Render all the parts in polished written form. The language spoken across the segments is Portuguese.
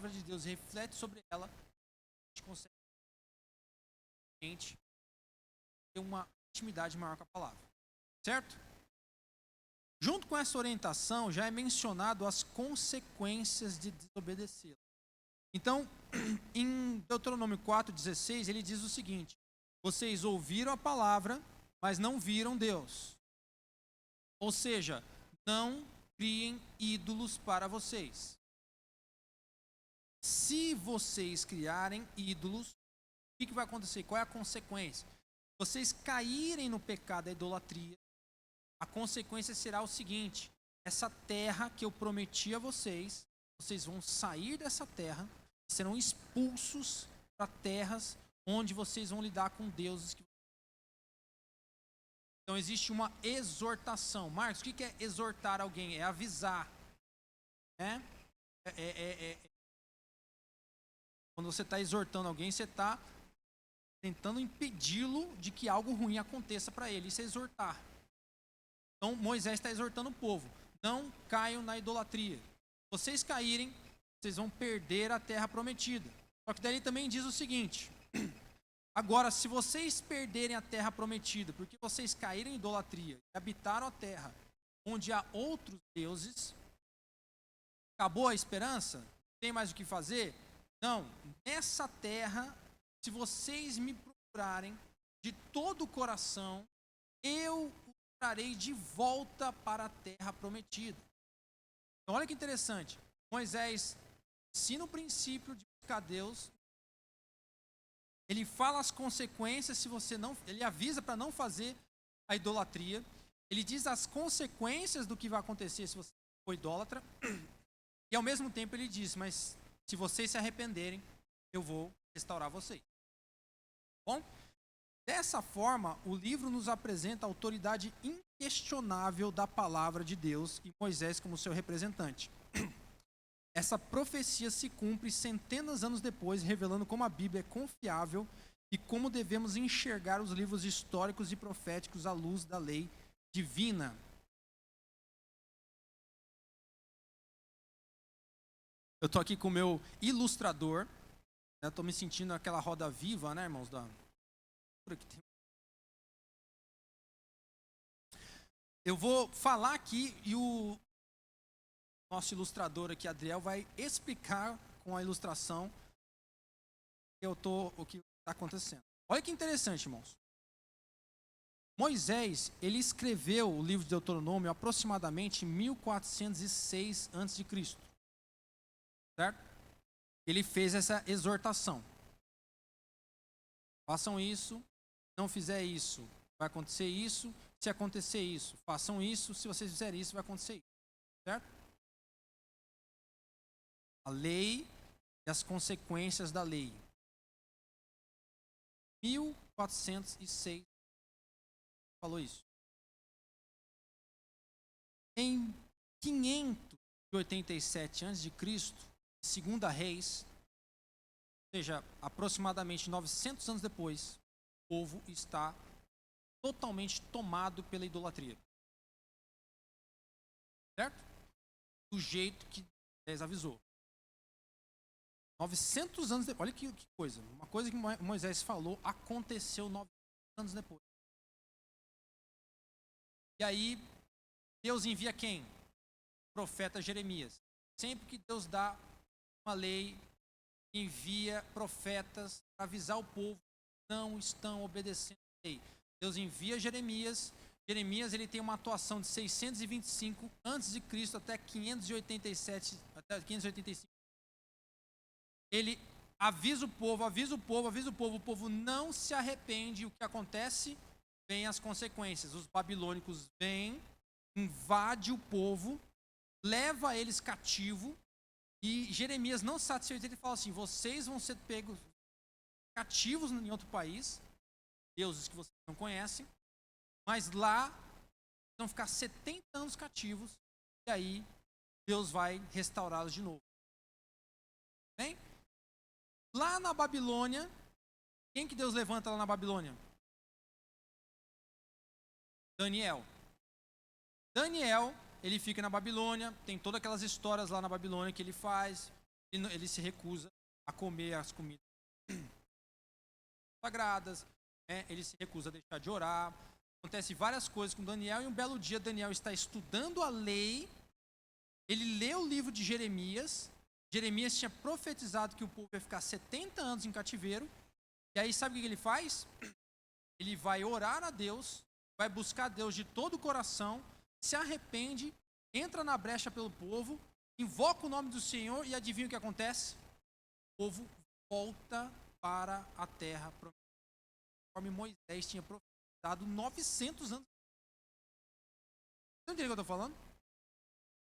palavra de Deus, reflete sobre ela, a gente consegue ter uma intimidade maior com a palavra. Certo? Junto com essa orientação, já é mencionado as consequências de desobedecer. Então, em Deuteronômio 4,16, ele diz o seguinte: vocês ouviram a palavra, mas não viram Deus. Ou seja, não criem ídolos para vocês. Se vocês criarem ídolos, o que vai acontecer? Qual é a consequência? Vocês caírem no pecado da idolatria, a consequência será o seguinte: essa terra que eu prometi a vocês, vocês vão sair dessa terra, serão expulsos para terras onde vocês vão lidar com deuses. Então existe uma exortação. Marcos, o que é exortar alguém? É avisar. Né? Quando você está exortando alguém, você está tentando impedi-lo de que algo ruim aconteça para ele. Isso é exortar. Então Moisés está exortando o povo: não caiam na idolatria. Se vocês caírem, vocês vão perder a terra prometida. Só que daí ele também diz o seguinte: agora, se vocês perderem a terra prometida, porque vocês caíram em idolatria e habitaram a terra onde há outros deuses, acabou a esperança? Não tem mais o que fazer? Não, nessa terra, se vocês me procurarem de todo o coração, eu o trarei de volta para a terra prometida. Então, olha que interessante. Moisés ensina o princípio de buscar Deus. Ele fala as consequências se você não, ele avisa para não fazer a idolatria. Ele diz as consequências do que vai acontecer se você for idólatra. E ao mesmo tempo ele diz: mas se vocês se arrependerem, eu vou restaurar vocês. Bom, dessa forma, o livro nos apresenta a autoridade inquestionável da palavra de Deus e Moisés como seu representante. Essa profecia se cumpre centenas de anos depois, revelando como a Bíblia é confiável e como devemos enxergar os livros históricos e proféticos à luz da lei divina. Eu estou aqui com o meu ilustrador. Estou me sentindo aquela roda viva, né, irmãos? Eu vou falar aqui e o nosso ilustrador aqui, Adriel, vai explicar com a ilustração o que está acontecendo. Olha que interessante, irmãos. Moisés, ele escreveu o livro de Deuteronômio aproximadamente em 1406 a.C. Certo? Ele fez essa exortação. Façam isso, se não fizer isso, vai acontecer isso. Se acontecer isso, façam isso. Se vocês fizerem isso, vai acontecer isso. Certo? A lei e as consequências da lei. 1406 falou isso. Em 587 a.C., Segunda Reis, ou seja, aproximadamente 900 anos depois, o povo está totalmente tomado pela idolatria. Certo? Do jeito que Moisés avisou. 900 anos depois. Olha que coisa. Uma coisa que Moisés falou aconteceu 900 anos depois. E aí, Deus envia quem? O profeta Jeremias. Sempre que Deus dá uma lei, envia profetas para avisar o povo que não estão obedecendo a lei. Deus envia Jeremias. Jeremias, ele tem uma atuação de 625 a.C. até 587, até 585. Ele avisa o povo, o povo não se arrepende. O que acontece? Vem as consequências. Os babilônicos vêm, invade o povo, leva eles cativo, e Jeremias, não satisfeito, ele fala assim: vocês vão ser pegos cativos em outro país, deuses que vocês não conhecem, mas lá vão ficar 70 anos cativos, e aí Deus vai restaurá-los de novo. Bem? Lá na Babilônia, quem que Deus levanta lá na Babilônia? Daniel. Daniel, ele fica na Babilônia, tem todas aquelas histórias lá na Babilônia que ele faz. ele se recusa a comer as comidas sagradas, né? Ele se recusa a deixar de orar. Acontece várias coisas com Daniel, e um belo dia Daniel está estudando a lei, ele lê o livro de Jeremias. Jeremias tinha profetizado que o povo ia ficar 70 anos em cativeiro, e aí sabe o que ele faz? Ele vai orar a Deus, vai buscar Deus de todo o coração, se arrepende, entra na brecha pelo povo, invoca o nome do Senhor, e adivinha o que acontece? O povo volta para a terra prometida, conforme Moisés tinha profetizado 900 anos. Você entende o que eu estou falando?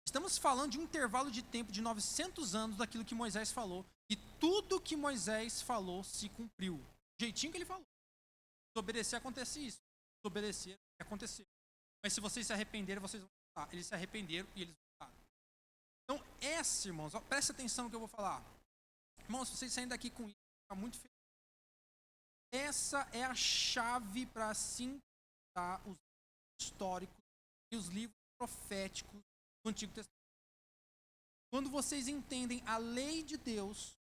Estamos falando de um intervalo de tempo de 900 anos daquilo que Moisés falou, e tudo que Moisés falou se cumpriu, do jeitinho que ele falou. Se obedecer, acontece isso. Se obedecer, aconteceu. Mas se vocês se arrependerem, vocês vão voltar. Eles se arrependeram e eles voltaram. Então, essa, irmãos, preste atenção no que eu vou falar. Irmãos, se vocês saírem daqui com isso, ficar muito feliz. Essa é a chave para sintetizar os livros históricos e os livros proféticos do Antigo Testamento. Quando vocês entendem a lei de Deus,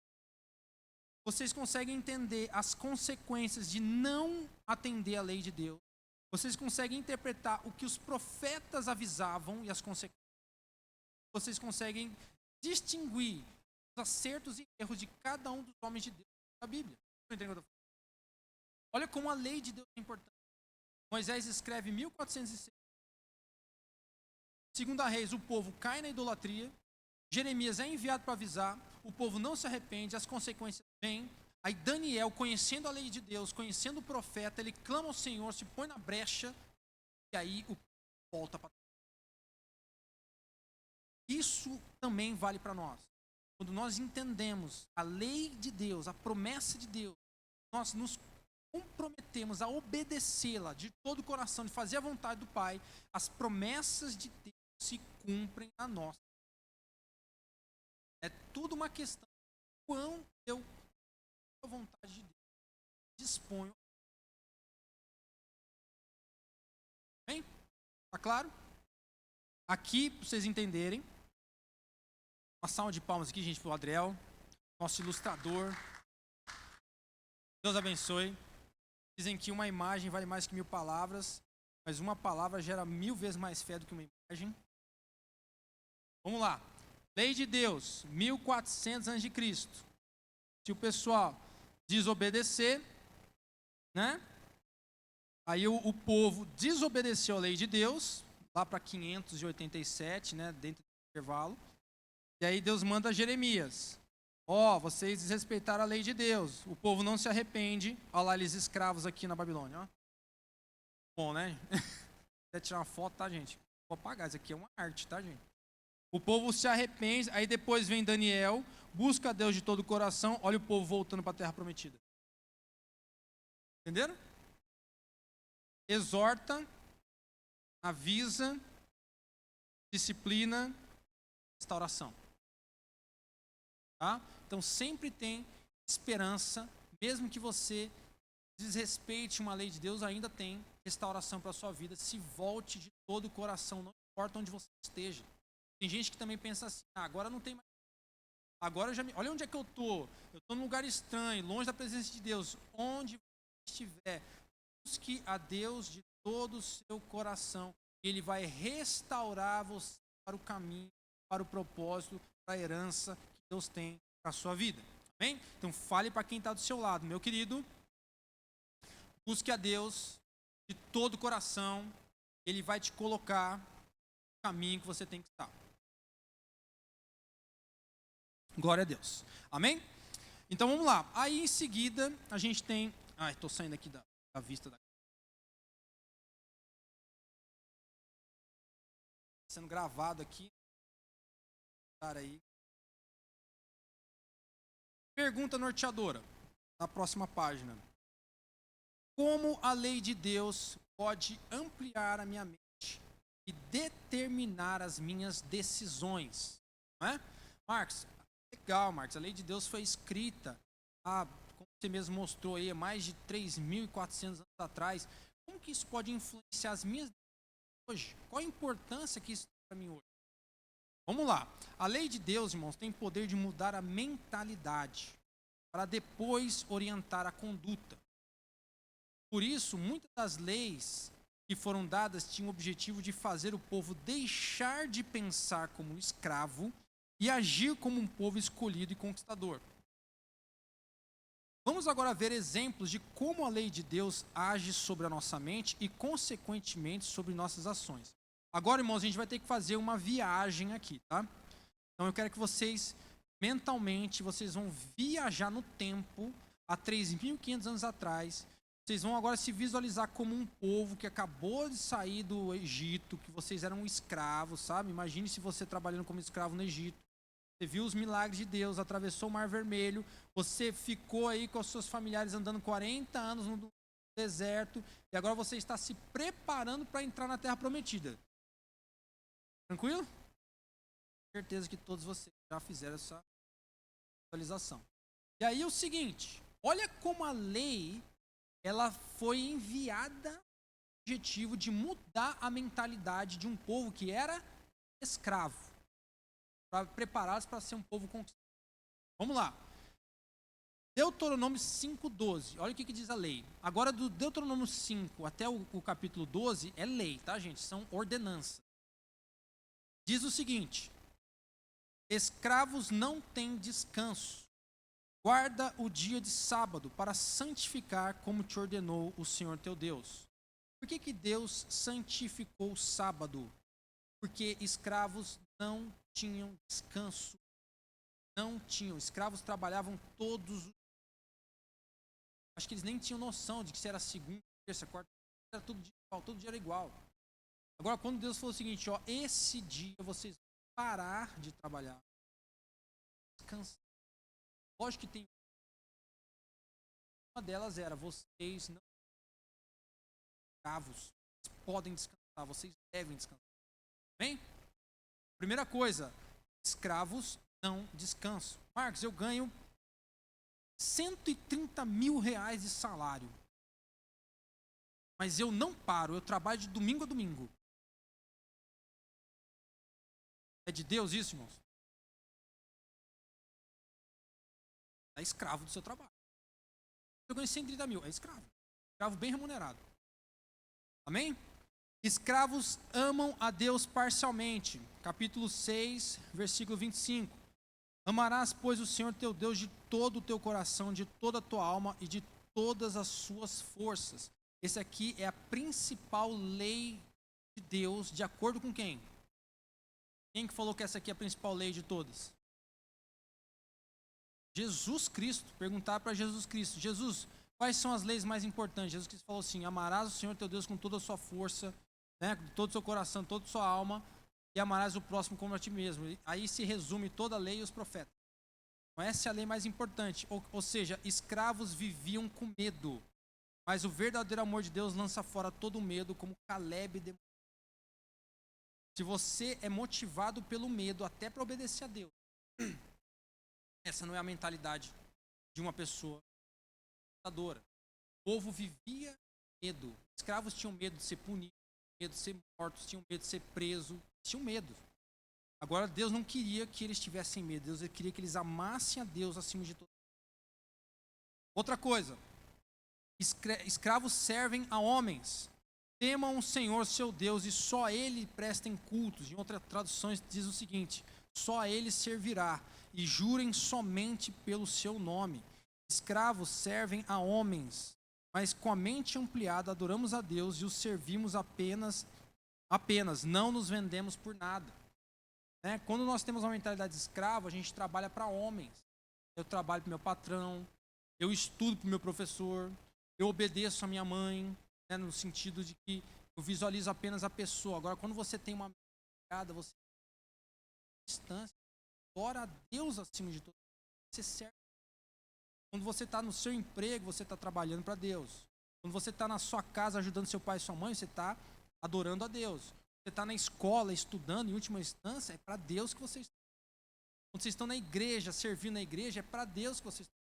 vocês conseguem entender as consequências de não atender a lei de Deus. Vocês conseguem interpretar o que os profetas avisavam e as consequências. Vocês conseguem distinguir os acertos e erros de cada um dos homens de Deus da Bíblia. Olha como a lei de Deus é importante. Moisés escreve 1406. Segunda Reis, o povo cai na idolatria. Jeremias é enviado para avisar. O povo não se arrepende, as consequências vêm. Aí Daniel, conhecendo a lei de Deus, conhecendo o profeta, ele clama ao Senhor, se põe na brecha, e aí o povo volta para trás. Isso também vale para nós. Quando nós entendemos a lei de Deus, a promessa de Deus, nós nos comprometemos a obedecê-la de todo o coração, de fazer a vontade do Pai, as promessas de Deus se cumprem na nossa. É tudo uma questão de quão eu a vontade de Deus disponho. Bem? Tá claro? Aqui, para vocês entenderem, uma salva de palmas aqui, gente, para o Adriel, nosso ilustrador. Deus abençoe. Dizem que uma imagem vale mais que 1000 palavras, mas uma palavra gera 1000 vezes mais fé do que uma imagem. Vamos lá. Lei de Deus, 1400 a.C. Se o pessoal desobedecer, né? Aí o povo desobedeceu a lei de Deus, lá para 587, né? Dentro do intervalo. E aí Deus manda Jeremias. Vocês desrespeitaram a lei de Deus. O povo não se arrepende. Olha lá eles escravos aqui na Babilônia. Ó. Bom, né? Quer tirar uma foto, tá, gente? Vou apagar. Isso aqui é uma arte, tá, gente? O povo se arrepende. Aí depois vem Daniel. Busca a Deus de todo o coração. Olha o povo voltando para a terra prometida. Entenderam? Exorta, avisa, disciplina, restauração. Tá? Então sempre tem esperança, mesmo que você desrespeite uma lei de Deus, ainda tem restauração para a sua vida. Se volte de todo o coração, não importa onde você esteja. Tem gente que também pensa assim, agora não tem mais. Agora olha onde é que eu estou. Eu estou num lugar estranho, longe da presença de Deus. Onde você estiver, busque a Deus de todo o seu coração. E Ele vai restaurar você para o caminho, para o propósito, para a herança que Deus tem para a sua vida. Amém? Então fale para quem está do seu lado, meu querido. Busque a Deus de todo o coração. Ele vai te colocar no caminho que você tem que estar. Glória a Deus. Amém? Então vamos lá. Aí em seguida a gente tem... estou saindo aqui da vista. Sendo gravado aqui. Aí. Pergunta norteadora. Na próxima página. Como a lei de Deus pode ampliar a minha mente e determinar as minhas decisões? Não é? Marcos, legal, Marcos. A lei de Deus foi escrita como você mesmo mostrou aí, há mais de 3.400 anos atrás. Como que isso pode influenciar as minhas decisões hoje? Qual a importância que isso tem para mim hoje? Vamos lá. A lei de Deus, irmãos, tem poder de mudar a mentalidade para depois orientar a conduta. Por isso, muitas das leis que foram dadas tinham o objetivo de fazer o povo deixar de pensar como um escravo e agir como um povo escolhido e conquistador. Vamos agora ver exemplos de como a lei de Deus age sobre a nossa mente e, consequentemente, sobre nossas ações. Agora, irmãos, a gente vai ter que fazer uma viagem aqui, tá? Então, eu quero que vocês, mentalmente, vocês vão viajar no tempo, há 3.500 anos atrás. Vocês vão agora se visualizar como um povo que acabou de sair do Egito, que vocês eram escravos, sabe? Imagine se você trabalhando como escravo no Egito. Você viu os milagres de Deus, atravessou o Mar Vermelho, você ficou aí com os seus familiares andando 40 anos no deserto, e agora você está se preparando para entrar na Terra Prometida. Tranquilo? Certeza que todos vocês já fizeram essa visualização. E aí o seguinte, olha como a lei, ela foi enviada com o objetivo de mudar a mentalidade de um povo que era escravo, para prepará-los para ser um povo conquistador. Vamos lá. Deuteronômio 5:12. Olha o que diz a lei. Agora, do Deuteronômio 5 até o capítulo 12 é lei, tá, gente? São ordenanças. Diz o seguinte: escravos não têm descanso. Guarda o dia de sábado para santificar como te ordenou o Senhor teu Deus. Por que Deus santificou o sábado? Porque escravos não tinham descanso. Não tinham. Escravos trabalhavam todos os... Acho que eles nem tinham noção de que se era segunda, terça, quarta, era todo dia era igual. Agora, quando Deus falou o seguinte, ó, esse dia vocês vão parar de trabalhar, descansar. Lógico que tem... Uma delas era, vocês não são escravos, vocês podem descansar, vocês devem descansar. Bem? Primeira coisa, escravos não descansam. Marcos, eu ganho 130 mil reais de salário. Mas eu não paro, eu trabalho de domingo a domingo. É de Deus isso, irmãos? É escravo do seu trabalho. Eu ganho 130 mil, é escravo. Escravo bem remunerado. Amém? Escravos amam a Deus parcialmente. Capítulo 6, versículo 25. Amarás, pois, o Senhor teu Deus de todo o teu coração, de toda a tua alma e de todas as suas forças. Esse aqui é a principal lei de Deus, de acordo com quem? Quem que falou que essa aqui é a principal lei de todas? Jesus Cristo. Perguntar para Jesus Cristo. Jesus, quais são as leis mais importantes? Jesus Cristo falou assim, amarás o Senhor teu Deus com toda a sua força, né, de todo o seu coração, toda a sua alma, e amarás o próximo como a ti mesmo. Aí se resume toda a lei e os profetas. Então, essa é a lei mais importante. Ou seja, escravos viviam com medo. Mas o verdadeiro amor de Deus lança fora todo o medo, como Caleb demonstrou. Se você é motivado pelo medo até para obedecer a Deus, essa não é a mentalidade de uma pessoa conquistadora. O povo vivia medo. Escravos tinham medo de ser punidos, medo de ser mortos, tinham medo de ser presos, tinham medo. Agora, Deus não queria que eles tivessem medo, Deus queria que eles amassem a Deus acima de tudo. Outra coisa, escravos servem a homens. Temam o Senhor seu Deus e só a Ele prestem cultos. Em outras traduções diz o seguinte, só a Ele servirá e jurem somente pelo seu nome. Escravos servem a homens, mas com a mente ampliada adoramos a Deus e os servimos apenas, não nos vendemos por nada. Né? Quando nós temos uma mentalidade de escravo, a gente trabalha para homens. Eu trabalho para o meu patrão, eu estudo para o meu professor, eu obedeço a minha mãe, né, no sentido de que eu visualizo apenas a pessoa. Agora, quando você tem uma mentalidade, você distância, adora a Deus acima de tudo. Você serve. Quando você está no seu emprego, você está trabalhando para Deus. Quando você está na sua casa ajudando seu pai e sua mãe, você está adorando a Deus. Você está na escola estudando, em última instância, é para Deus que você está. Quando vocês estão na igreja, servindo na igreja, é para Deus que vocês estão.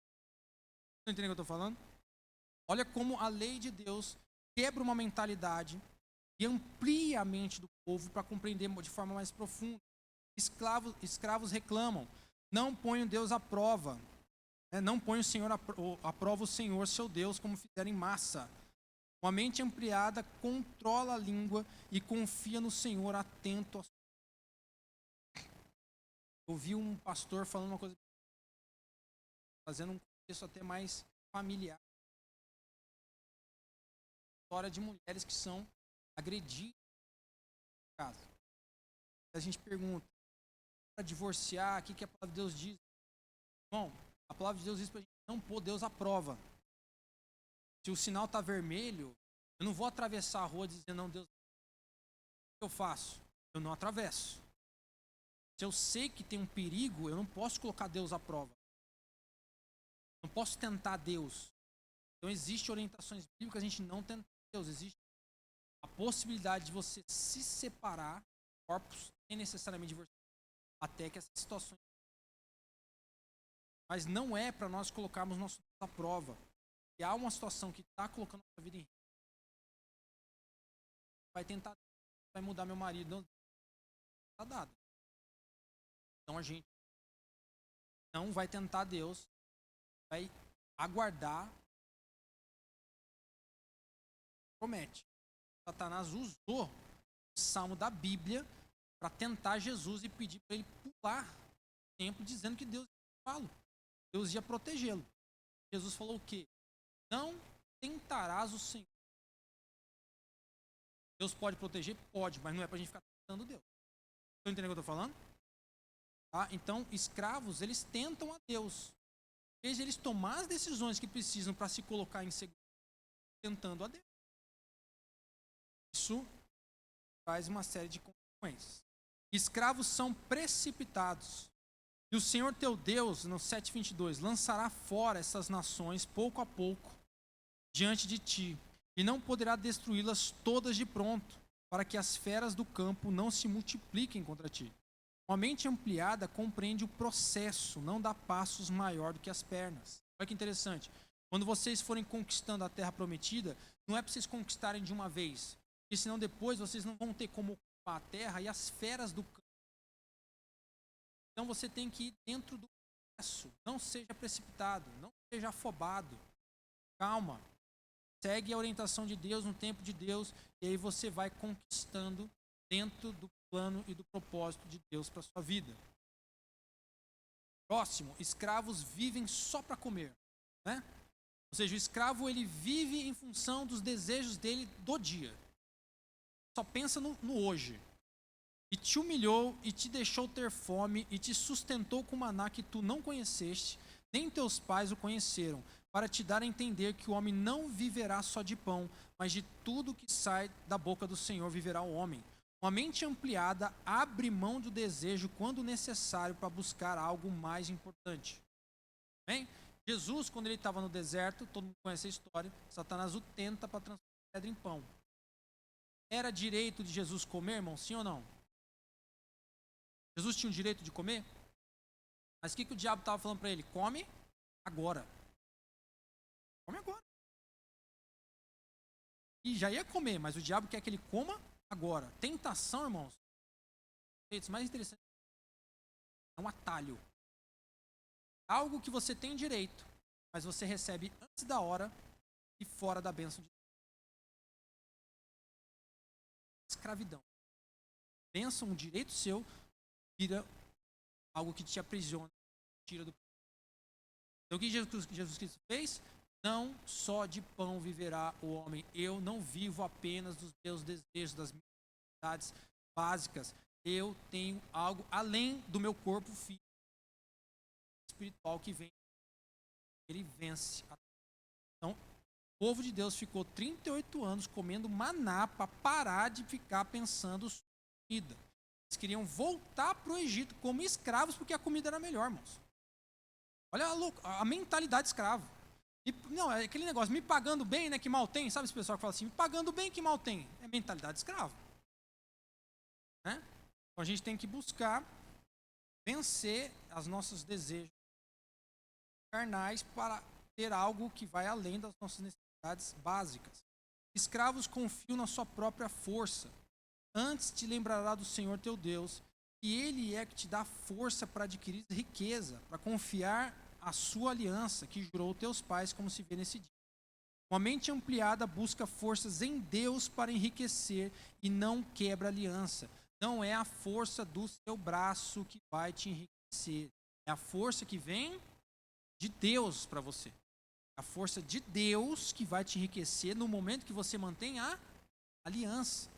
Estão entendendo o que eu estou falando? Olha como a lei de Deus quebra uma mentalidade e amplia a mente do povo para compreender de forma mais profunda. Escravos reclamam, não ponham Deus à prova. Não põe o Senhor à prova o Senhor, seu Deus, como fizeram em massa. Uma mente ampliada controla a língua e confia no Senhor, atento. Eu vi um pastor falando uma coisa, fazendo um contexto até mais familiar. História de mulheres que são agredidas em casa. A gente pergunta, para divorciar, o que a palavra de Deus diz? Bom, a palavra de Deus diz para a gente não pôr Deus à prova. Se o sinal está vermelho, eu não vou atravessar a rua dizendo, não, Deus, o que eu faço? Eu não atravesso. Se eu sei que tem um perigo, eu não posso colocar Deus à prova. Não posso tentar Deus. Então, existem orientações bíblicas, a gente não tenta Deus. Existe a possibilidade de você se separar corpos sem necessariamente divorciar, até que essas situações. Mas não é para nós colocarmos nosso Deus à prova. Se há uma situação que está colocando a nossa vida em risco, vai tentar, vai mudar meu marido, não está dado. Então a gente não vai tentar Deus, vai aguardar. Promete. Satanás usou o salmo da Bíblia para tentar Jesus e pedir para ele pular o templo, dizendo que Deus ia salvá-lo. Deus ia protegê-lo. Jesus falou o quê? Não tentarás o Senhor. Deus pode proteger? Pode, mas não é para a gente ficar tentando Deus. Estão entendendo o que eu estou falando? Tá? Então, escravos, eles tentam a Deus. Em vez de eles tomar as decisões que precisam para se colocar em segurança, tentando a Deus. Isso traz uma série de consequências. Escravos são precipitados. E o Senhor teu Deus, no 7:22, lançará fora essas nações pouco a pouco diante de ti, e não poderá destruí-las todas de pronto, para que as feras do campo não se multipliquem contra ti. Uma mente ampliada compreende o processo, não dá passos maior do que as pernas. Olha que interessante. Quando vocês forem conquistando a terra prometida, não é para vocês conquistarem de uma vez, porque senão depois vocês não vão ter como ocupar a terra e as feras do campo. Então você tem que ir dentro do processo. Não seja precipitado, não seja afobado. Calma. Segue a orientação de Deus no tempo de Deus e aí você vai conquistando dentro do plano e do propósito de Deus para a sua vida. Próximo, escravos vivem só para comer, né? Ou seja, o escravo ele vive em função dos desejos dele do dia. Só pensa no hoje. E te humilhou e te deixou ter fome e te sustentou com maná que tu não conheceste, nem teus pais o conheceram, para te dar a entender que o homem não viverá só de pão, mas de tudo que sai da boca do Senhor viverá o homem. Uma mente ampliada abre mão do desejo quando necessário para buscar algo mais importante. Bem, Jesus, quando ele estava no deserto, todo mundo conhece a história, Satanás o tenta para transformar pedra em pão. Era direito de Jesus comer, irmão? Sim ou não? Jesus tinha o direito de comer? Mas o que o diabo estava falando para ele? Come agora. Come agora. E já ia comer, mas o diabo quer que ele coma agora. Tentação, irmãos. O mais interessante é um atalho. Algo que você tem direito, mas você recebe antes da hora e fora da bênção de Deus. Escravidão. Bênção, um direito seu, vira algo que te aprisiona, tira do. Então o que Jesus Cristo fez? Não só de pão viverá o homem. Eu não vivo apenas dos meus desejos, das minhas necessidades básicas. Eu tenho algo além do meu corpo físico, espiritual que vem. Ele vence. Então, o povo de Deus ficou 38 anos comendo maná para parar de ficar pensando sobre comida. Eles queriam voltar para o Egito como escravos porque a comida era melhor, irmãos. Olha a mentalidade escrava. Não, é aquele negócio, me pagando bem, né, que mal tem. Sabe esse pessoal que fala assim, me pagando bem, que mal tem? É mentalidade escrava. Né? Então a gente tem que buscar vencer os nossos desejos carnais para ter algo que vai além das nossas necessidades básicas. Escravos confiam na sua própria força. Antes te lembrará do Senhor teu Deus, E Ele é que te dá força para adquirir riqueza, para confiar a sua aliança que jurou teus pais, como se vê nesse dia. Uma mente ampliada busca forças em Deus para enriquecer e não quebra aliança. Não é a força do seu braço que vai te enriquecer. É a força que vem de Deus para você. É a força de Deus que vai te enriquecer no momento que você mantém a aliança.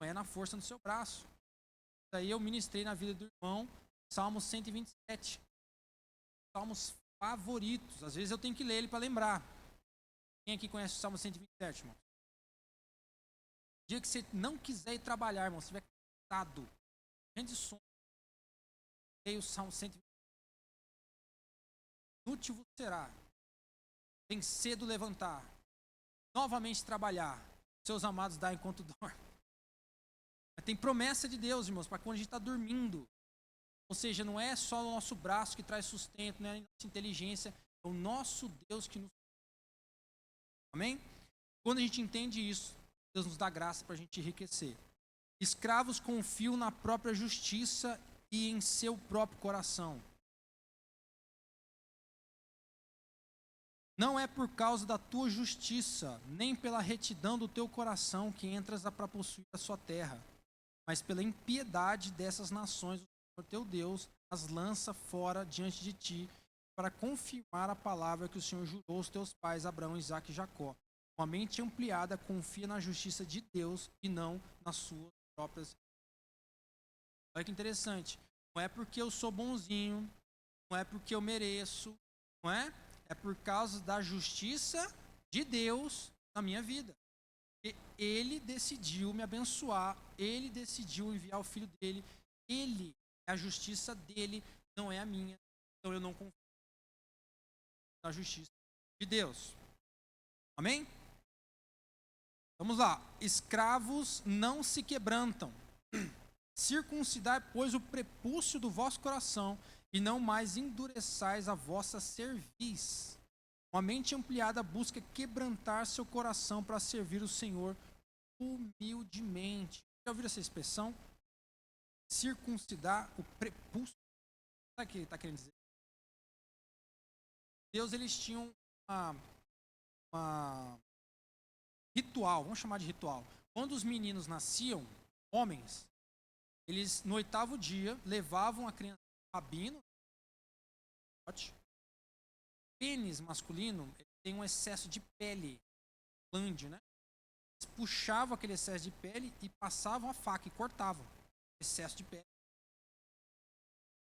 Não é na força do seu braço. Daí eu ministrei na vida do irmão Salmo 127. Salmos favoritos. Às vezes eu tenho que ler ele para lembrar. Quem aqui conhece o Salmo 127, irmão? O dia que você não quiser ir trabalhar, irmão, você estiver cansado, grande sono, leia o Salmo 127. Inútil você será. Tem cedo levantar. Novamente trabalhar. Seus amados dar enquanto dorme. Mas tem promessa de Deus, irmãos, para quando a gente está dormindo. Ou seja, não é só o nosso braço que traz sustento, não é a nossa inteligência, é o nosso Deus que nos... Amém? Quando a gente entende isso, Deus nos dá graça para a gente enriquecer. Escravos confiam na própria justiça e em seu próprio coração. Não é por causa da tua justiça, nem pela retidão do teu coração que entras para possuir a sua terra, mas pela impiedade dessas nações, o Senhor teu Deus as lança fora diante de ti, para confirmar a palavra que o Senhor jurou aos teus pais, Abraão, Isaque e Jacó. Uma mente ampliada confia na justiça de Deus e não nas suas próprias. Olha que interessante. Não é porque eu sou bonzinho, não é porque eu mereço, não é? É por causa da justiça de Deus na minha vida. E Ele decidiu me abençoar, Ele decidiu enviar o Filho dele, Ele, é a justiça dele, não é a minha. Então eu não confio na justiça de Deus. Amém? Vamos lá. Escravos não se quebrantam. Circuncidai, pois, o prepúcio do vosso coração, e não mais endureçais a vossa cerviz. Uma mente ampliada busca quebrantar seu coração para servir o Senhor humildemente. Já ouviram essa expressão? Circuncidar o prepúcio. Sabe o que ele está querendo dizer? Deus, eles tinham uma ritual, vamos chamar de ritual. Quando os meninos nasciam, homens, eles no 8º dia levavam a criança ao rabino. Pênis masculino, ele tem um excesso de pele, glande, né? Eles puxavam aquele excesso de pele e passavam a faca e cortavam excesso de pele.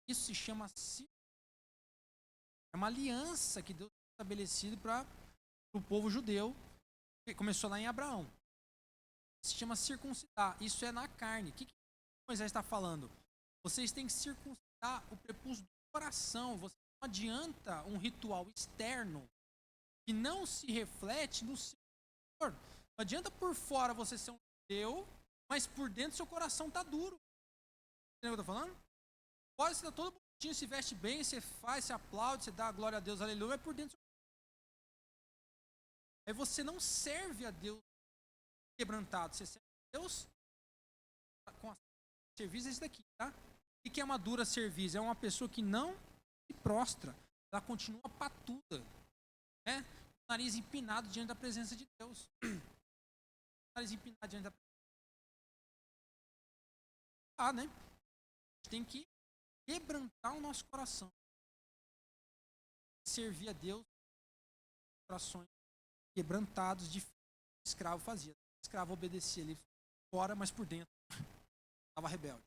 Isso se chama é uma aliança que Deus tem estabelecido para o povo judeu, que começou lá em Abraão. Se chama circuncidar. Isso é na carne. O que Moisés está falando? Vocês têm que circuncidar o prepúcio do coração. Você não adianta um ritual externo que não se reflete no seu interior. Não adianta por fora você ser um judeu, mas por dentro seu coração está duro. Entendeu o que eu estou falando? Pode ser todo bonitinho, se veste bem, você faz, você aplaude, você dá a glória a Deus, aleluia, mas por dentro aí você não serve a Deus quebrantado, você serve a Deus com a cerviz esse daqui, tá? O que é uma dura cerviz? É uma pessoa que não se prostra, ela continua patuda, né? Nariz empinado diante da presença de Deus. Nariz empinado diante da presença de Deus. Né? A gente tem que quebrantar o nosso coração, servir a Deus, corações quebrantados, de escravo fazia. O escravo obedecia ali fora, mas por dentro estava rebelde.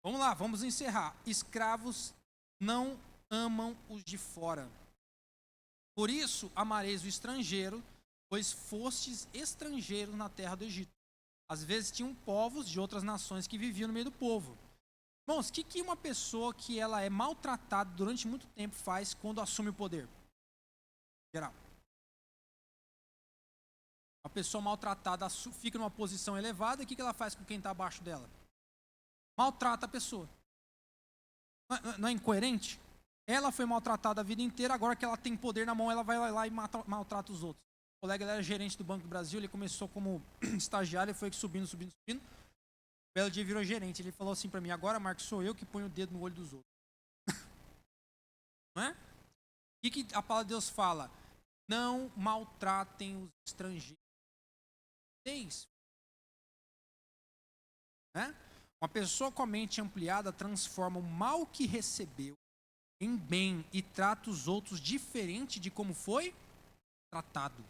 Vamos lá, vamos encerrar. Escravos não amam os de fora. Por isso amareis o estrangeiro, pois fostes estrangeiros na terra do Egito. Às vezes tinham povos de outras nações que viviam no meio do povo. Irmãos, o que uma pessoa que ela é maltratada durante muito tempo faz quando assume o poder? Geral. Uma pessoa maltratada fica numa posição elevada, e o que ela faz com quem está abaixo dela? Maltrata a pessoa. Não é incoerente? Ela foi maltratada a vida inteira, agora que ela tem poder na mão, ela vai lá e maltrata os outros. O colega ele era gerente do Banco do Brasil, ele começou como estagiário, ele foi subindo. belo dia virou gerente. Ele falou assim para mim: agora, Marcos, sou eu que ponho o dedo no olho dos outros. Não é? O que a palavra de Deus fala? Não maltratem os estrangeiros. Né? Uma pessoa com a mente ampliada transforma o mal que recebeu em bem e trata os outros diferente de como foi tratado.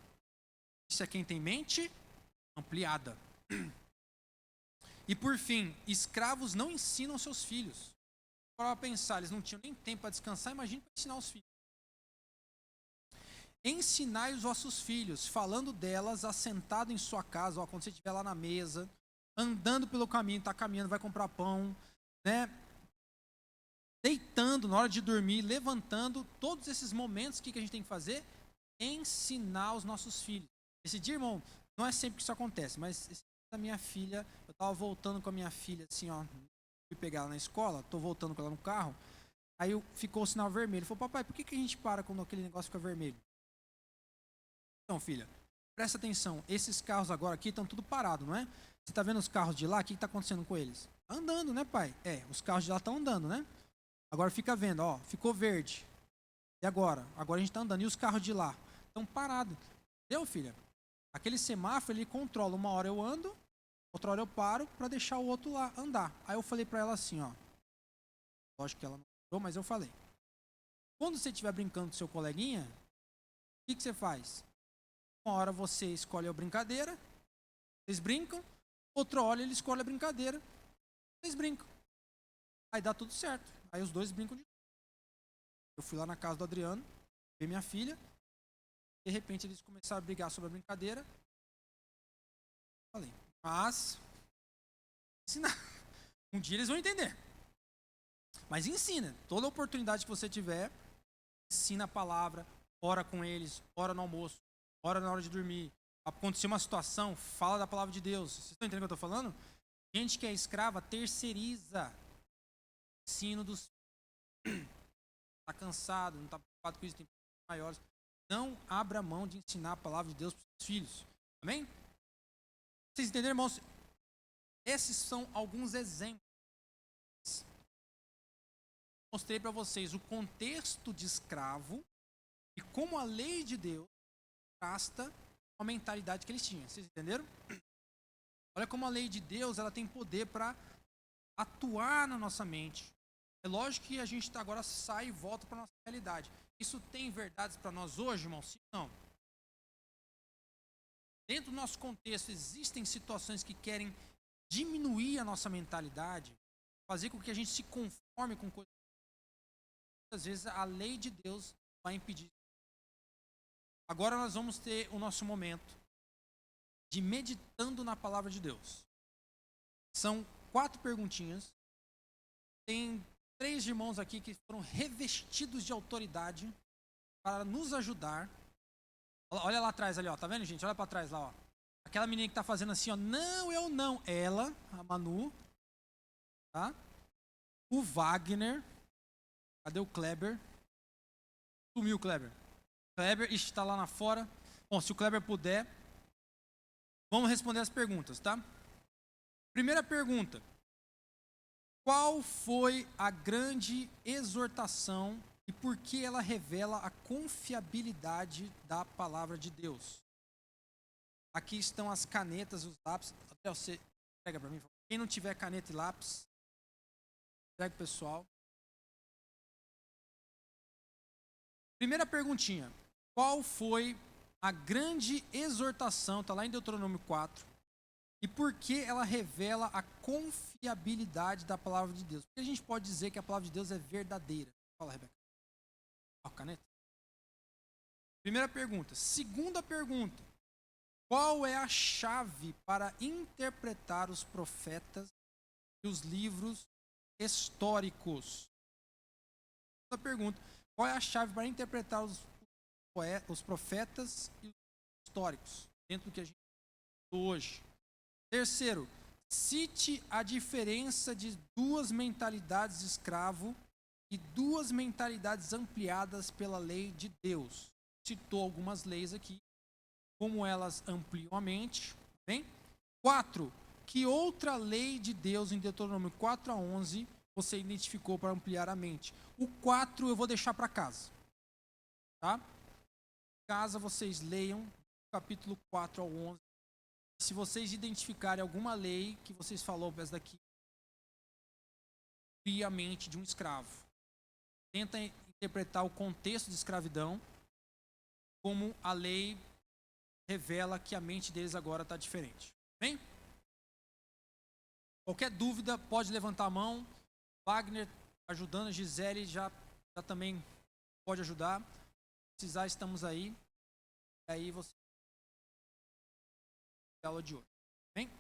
Isso é quem tem mente ampliada. E por fim, escravos não ensinam seus filhos. Para pensar, eles não tinham nem tempo para descansar, imagine para ensinar os filhos. Ensinai os vossos filhos, falando delas, assentado em sua casa, ou quando você estiver lá na mesa, andando pelo caminho, está caminhando, vai comprar pão, né? Deitando na hora de dormir, levantando, todos esses momentos, o que a gente tem que fazer? Ensinar os nossos filhos. Esse dia, irmão, não é sempre que isso acontece, mas a minha filha, eu estava voltando com a minha filha, assim, ó, fui pegar ela na escola, estou voltando com ela no carro, aí ficou o sinal vermelho. Ele falou: papai, por que a gente para quando aquele negócio fica vermelho? Então, filha, presta atenção, esses carros agora aqui estão tudo parados, não é? Você está vendo os carros de lá, o que está acontecendo com eles? Andando, né, pai? Os carros de lá estão andando, né? Agora fica vendo, ó, ficou verde. E agora? Agora a gente está andando. E os carros de lá? Estão parados. Entendeu, filha? Aquele semáforo, ele controla. Uma hora eu ando, outra hora eu paro para deixar o outro lá andar. Aí eu falei para ela assim, ó. Lógico que ela não falou, mas eu falei. Quando você estiver brincando com seu coleguinha, o que você faz? Uma hora você escolhe a brincadeira, vocês brincam. Outra hora ele escolhe a brincadeira, vocês brincam. Aí dá tudo certo. Aí os dois brincam de novo. Eu fui lá na casa do Adriano, ver minha filha. De repente eles começaram a brigar sobre a brincadeira. Falei, mas ensinar. Um dia eles vão entender. Mas ensina. Toda oportunidade que você tiver, ensina a palavra, ora com eles, ora no almoço, ora na hora de dormir. Aconteceu uma situação, fala da palavra de Deus. Vocês estão entendendo o que eu estou falando? Gente que é escrava terceiriza o ensino dos filhos. Está cansado, não está preocupado com isso, tem maiores. Não abra mão de ensinar a palavra de Deus para os seus filhos. Amém? Vocês entenderam, irmãos? Esses são alguns exemplos. Mostrei para vocês o contexto de escravo e como a lei de Deus contrasta com a mentalidade que eles tinham. Vocês entenderam? Olha como a lei de Deus ela tem poder para atuar na nossa mente. É lógico que a gente agora sai e volta para a nossa realidade. Isso tem verdades para nós hoje, irmão? Sim ou não? Dentro do nosso contexto, existem situações que querem diminuir a nossa mentalidade, fazer com que a gente se conforme com coisas. Muitas vezes a lei de Deus vai impedir. Agora nós vamos ter o nosso momento de meditando na palavra de Deus. São 4 perguntinhas. Tem 3 irmãos aqui que foram revestidos de autoridade para nos ajudar. Olha lá atrás ali, ó. Tá vendo, gente? Olha para trás lá, ó. Aquela menina que tá fazendo assim, ó. Não, eu não. Ela, a Manu, tá? O Wagner. Cadê o Kleber? Sumiu o Kleber. Kleber está lá na fora. Bom, se o Kleber puder, vamos responder as perguntas, tá? Primeira pergunta. Qual foi a grande exortação e por que ela revela a confiabilidade da palavra de Deus? Aqui estão as canetas, os lápis. Até você pega para mim. Quem não tiver caneta e lápis, pega o pessoal. Primeira perguntinha. Qual foi a grande exortação? Está lá em Deuteronômio 4. E por que ela revela a confiabilidade da palavra de Deus? Porque a gente pode dizer que a palavra de Deus é verdadeira. Fala, Rebeca. Ó, caneta. Primeira pergunta. Segunda pergunta. Qual é a chave para interpretar os profetas e os livros históricos? Segunda pergunta. Qual é a chave para interpretar os profetas e os históricos dentro do que a gente tem hoje? Terceiro, cite a diferença de 2 mentalidades de escravo e 2 mentalidades ampliadas pela lei de Deus. Citou algumas leis aqui, como elas ampliam a mente. Bem? 4, que outra lei de Deus em Deuteronômio 4:11 você identificou para ampliar a mente? O 4 eu vou deixar para casa. Tá? Casa vocês leiam capítulo 4 ao 11. Se vocês identificarem alguma lei que vocês falaram, essa daqui, cria a mente de um escravo. Tenta interpretar o contexto de escravidão como a lei revela que a mente deles agora está diferente. Bem? Qualquer dúvida, pode levantar a mão. Wagner ajudando, a Gisele já também pode ajudar. Se precisar, estamos aí. E aí você... aula de hoje. Bem?